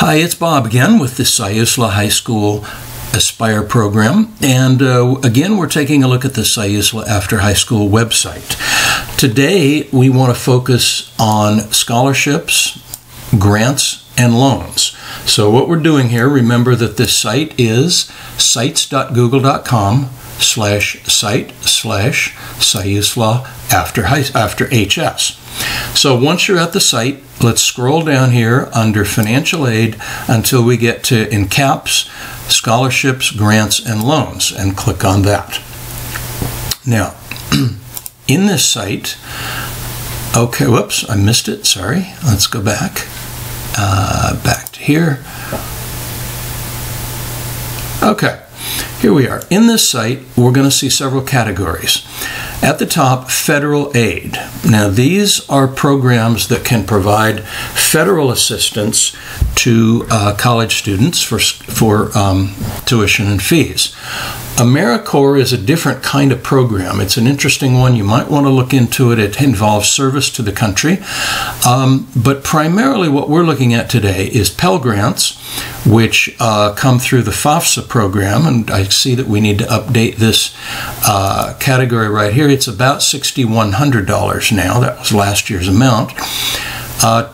Hi, it's Bob again with the Siusla High School Aspire program, and again we're taking a look at the Siusla After High School website. Today we want to focus on scholarships, grants, and loans. So what we're doing here, remember that this site is sites.google.com/site/SiuslawAfterHS. So once you're at the site, let's scroll down here under financial aid until we get to, in caps, scholarships, grants, and loans, and click on that. Now, in this site, okay, whoops, I missed it, sorry. Let's go back. Back to here. Okay, here we are. In this site, we're going to see several categories. At the top, federal aid. Now, these are programs that can provide federal assistance to college students for tuition and fees. AmeriCorps is a different kind of program. It's an interesting one. You might want to look into it. It involves service to the country. But primarily what we're looking at today is Pell Grants, which come through the FAFSA program. And I see that we need to update this category right here. It's about $6,100 now. That was last year's amount.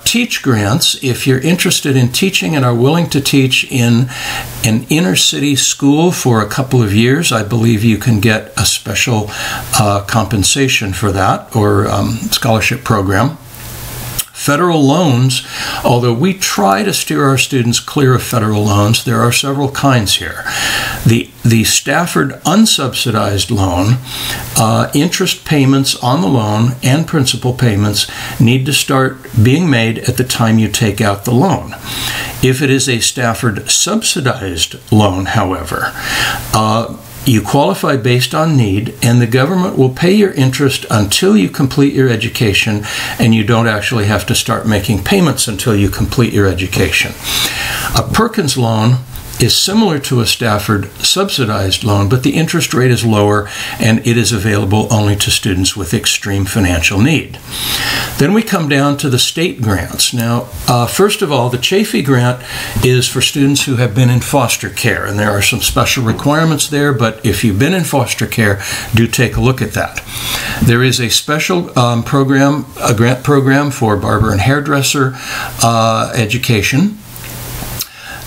Teach grants, if you're interested in teaching and are willing to teach in an inner city school for a couple of years, I believe you can get a special compensation for that, or scholarship program. Federal loans, although we try to steer our students clear of federal loans, there are several kinds here. The Stafford unsubsidized loan, interest payments on the loan and principal payments need to start being made at the time you take out the loan. If it is a Stafford subsidized loan, however, you qualify based on need, and the government will pay your interest until you complete your education, and you don't actually have to start making payments until you complete your education. A Perkins loan is similar to a Stafford subsidized loan, but the interest rate is lower, and it is available only to students with extreme financial need. Then we come down to the state grants. Now, first of all, the Chafee grant is for students who have been in foster care, and there are some special requirements there, but if you've been in foster care, do take a look at that. There is a special program, a grant program for barber and hairdresser education.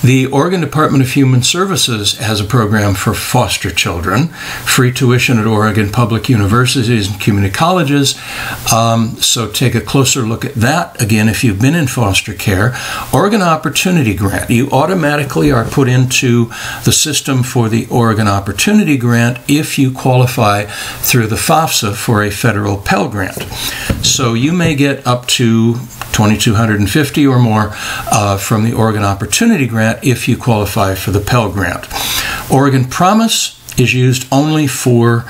The Oregon Department of Human Services has a program for foster children, free tuition at Oregon public universities and community colleges. So take a closer look at that. Again, if you've been in foster care. Oregon Opportunity Grant. You automatically are put into the system for the Oregon Opportunity Grant if you qualify through the FAFSA for a federal Pell Grant. So you may get up to $2,250 or more from the Oregon Opportunity Grant if you qualify for the Pell Grant. Oregon Promise is used only for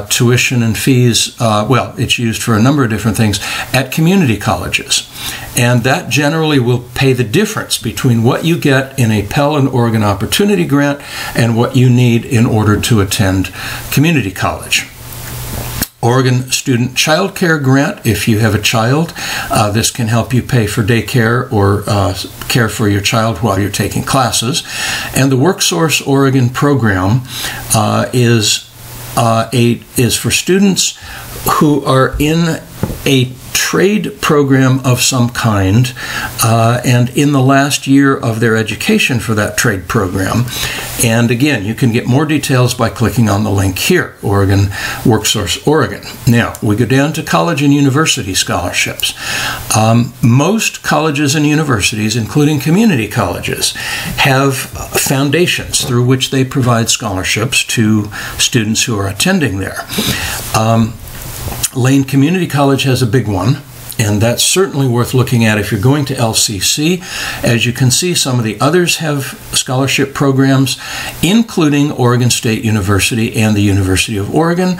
tuition and fees. Well, it's used for a number of different things at community colleges. And that generally will pay the difference between what you get in a Pell and Oregon Opportunity Grant and what you need in order to attend community college. Oregon Student Child Care Grant, if you have a child, this can help you pay for daycare or care for your child while you're taking classes. And the WorkSource Oregon program is for students who are in a trade program of some kind and in the last year of their education for that trade program. And again, you can get more details by clicking on the link here, Oregon WorkSource Oregon. Now, we go down to college and university scholarships. Most colleges and universities, including community colleges, have foundations through which they provide scholarships to students who are attending there. Lane Community College has a big one, and that's certainly worth looking at if you're going to LCC. As you can see, some of the others have scholarship programs, including Oregon State University and the University of Oregon.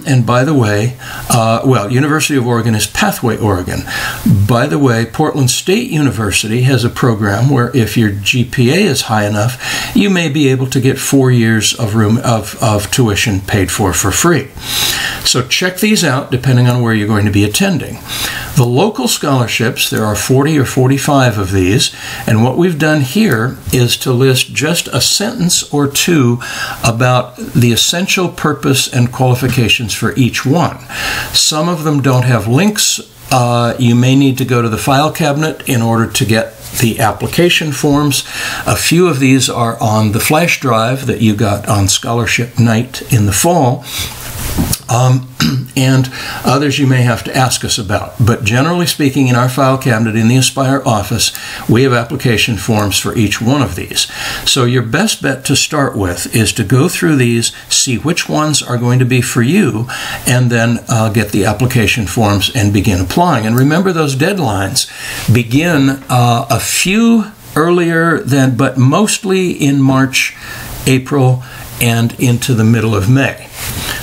And by the way, well, University of Oregon is Pathway Oregon. By the way, Portland State University has a program where if your GPA is high enough, you may be able to get 4 years of tuition paid for free. So check these out depending on where you're going to be attending. The local scholarships, there are 40 or 45 of these, and what we've done here is to list just a sentence or two about the essential purpose and qualifications for each one. Some of them don't have links. You may need to go to the file cabinet in order to get the application forms. A few of these are on the flash drive that you got on scholarship night in the fall. And others you may have to ask us about. But generally speaking, in our file cabinet in the Aspire office, we have application forms for each one of these. So your best bet to start with is to go through these, see which ones are going to be for you, and then get the application forms and begin applying. And remember, those deadlines begin a few earlier than, but mostly in March, April, and into the middle of May.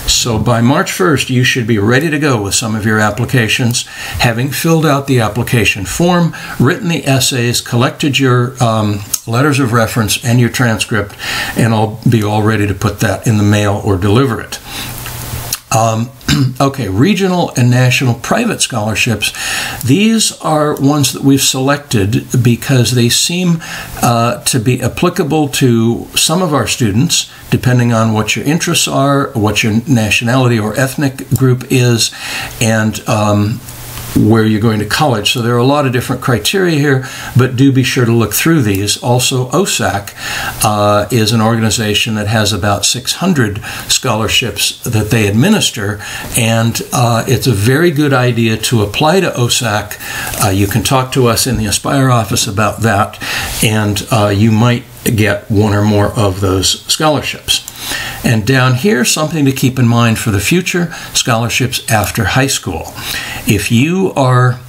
So by March 1st, you should be ready to go with some of your applications, having filled out the application form, written the essays, collected your letters of reference and your transcript, and I'll be all ready to put that in the mail or deliver it. Okay, regional and national private scholarships. These are ones that we've selected because they seem to be applicable to some of our students, depending on what your interests are, what your nationality or ethnic group is, and where you're going to college. So there are a lot of different criteria here, but do be sure to look through these. Also, OSAC is an organization that has about 600 scholarships that they administer, and it's a very good idea to apply to OSAC. You can talk to us in the Aspire office about that, and you might get one or more of those scholarships. And down here, something to keep in mind for the future, scholarships after high school. If you are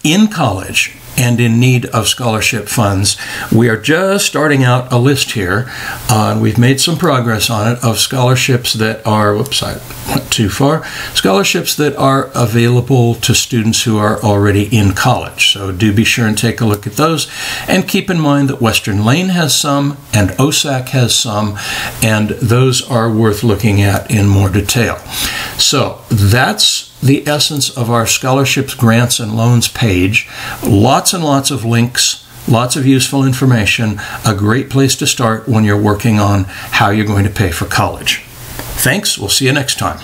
in college and in need of scholarship funds, we are just starting out a list here. We've made some progress on it of scholarships that are, whoops, I went too far, scholarships that are available to students who are already in college. So do be sure and take a look at those. And keep in mind that Western Lane has some and OSAC has some, and those are worth looking at in more detail. So that's the essence of our scholarships, grants, and loans page. Lots and lots of links, lots of useful information, a great place to start when you're working on how you're going to pay for college. Thanks. We'll see you next time.